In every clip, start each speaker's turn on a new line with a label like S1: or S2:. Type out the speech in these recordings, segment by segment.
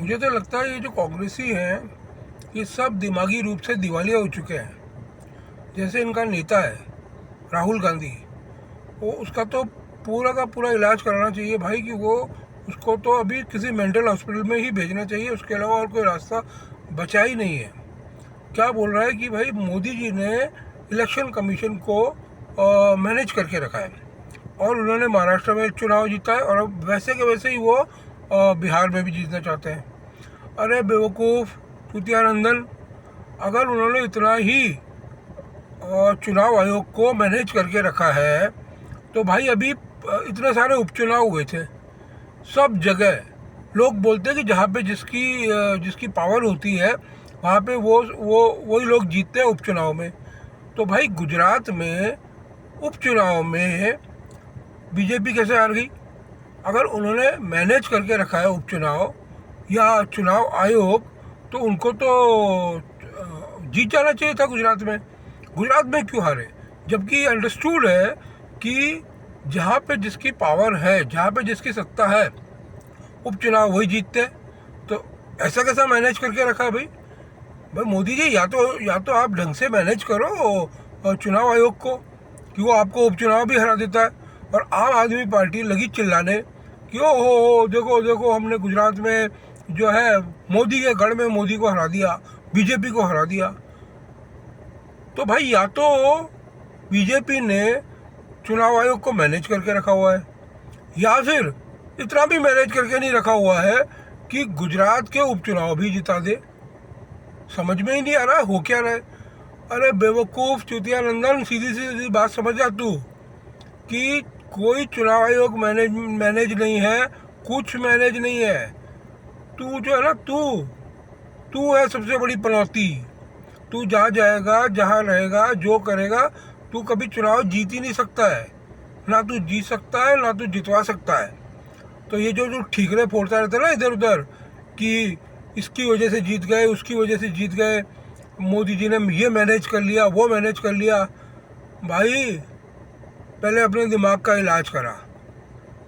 S1: मुझे तो लगता है ये जो कांग्रेसी हैं ये सब दिमागी रूप से दिवालिया हो चुके हैं। जैसे इनका नेता है राहुल गांधी, वो उसका तो पूरा का पूरा इलाज कराना चाहिए भाई, कि वो उसको तो अभी किसी मेंटल हॉस्पिटल में ही भेजना चाहिए, उसके अलावा और कोई रास्ता बचा ही नहीं है। क्या बोल रहा है कि भाई मोदी जी ने इलेक्शन कमीशन को मैनेज करके रखा है और उन्होंने महाराष्ट्र में चुनाव जीता है, और अब वैसे के वैसे ही वो बिहार में भी जीतना चाहते हैं। अरे बेवकूफ़ चुतियानंदन, अगर उन्होंने इतना ही चुनाव आयोग को मैनेज करके रखा है तो भाई अभी इतने सारे उपचुनाव हुए थे, सब जगह लोग बोलते हैं कि जहाँ पे जिसकी पावर होती है वहाँ पे वही लोग जीतते हैं उपचुनाव में। तो भाई गुजरात में उपचुनाव में बीजेपी कैसे हार गई? अगर उन्होंने मैनेज करके रखा है उपचुनाव या चुनाव आयोग, तो उनको तो जीत जाना चाहिए था गुजरात में। गुजरात में क्यों हारे? जबकि अंडरस्टूड है कि जहाँ पे जिसकी पावर है, जहाँ पे जिसकी सत्ता है, उपचुनाव वही जीतते हैं। तो ऐसा कैसा मैनेज करके रखा है भाई? भाई मोदी जी, या तो आप ढंग से मैनेज करो चुनाव आयोग को, कि वो आपको उपचुनाव भी हरा देता है। और आम आदमी पार्टी लगी चिल्लाने कि ओ हो देखो देखो, हमने गुजरात में जो है मोदी के गढ़ में मोदी को हरा दिया, बीजेपी को हरा दिया। तो भाई या तो बीजेपी ने चुनाव आयोग को मैनेज करके रखा हुआ है, या फिर इतना भी मैनेज करके नहीं रखा हुआ है कि गुजरात के उपचुनाव भी जिता दे। समझ में ही नहीं आ रहा हो क्या रहा है। अरे बेवकूफ़ चुतियानंदन, सीधी सीधी बात समझ जा तू, कि कोई चुनाव आयोग मैनेज नहीं है, कुछ मैनेज नहीं है। तू जो है ना, तू है सबसे बड़ी पनौती। तू जहाँ जाएगा, जहाँ रहेगा, जो करेगा, तू कभी चुनाव जीत ही नहीं सकता है। ना तू जीत सकता है, ना तू जितवा सकता है। तो ये जो ठीकरे फोड़ता रहता है ना इधर उधर, कि इसकी वजह से जीत गए, उसकी वजह से जीत गए, मोदी जी ने ये मैनेज कर लिया, वो मैनेज कर लिया। भाई पहले अपने दिमाग का इलाज करा,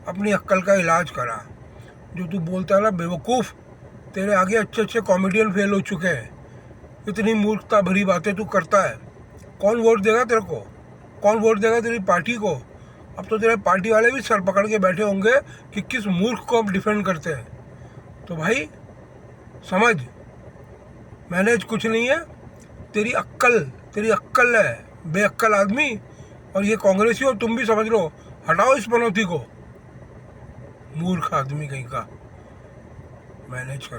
S1: अपनी अक्ल का इलाज करा। जो तू बोलता है ना बेवकूफ़, तेरे आगे अच्छे अच्छे कॉमेडियन फेल हो चुके हैं। इतनी मूर्खता भरी बातें तू करता है। कौन वोट देगा तेरे को? कौन वोट देगा तेरी पार्टी को? अब तो तेरे पार्टी वाले भी सर पकड़ के बैठे होंगे कि किस मूर्ख को हम डिफेंड करते हैं। तो भाई समझ, मैनेज कुछ नहीं है, तेरी अक्ल है, बेअक्ल आदमी। और ये कांग्रेसी हो तुम भी समझ लो, हटाओ इस पनौती को, मूर्ख आदमी कहीं का। मैनेज कर।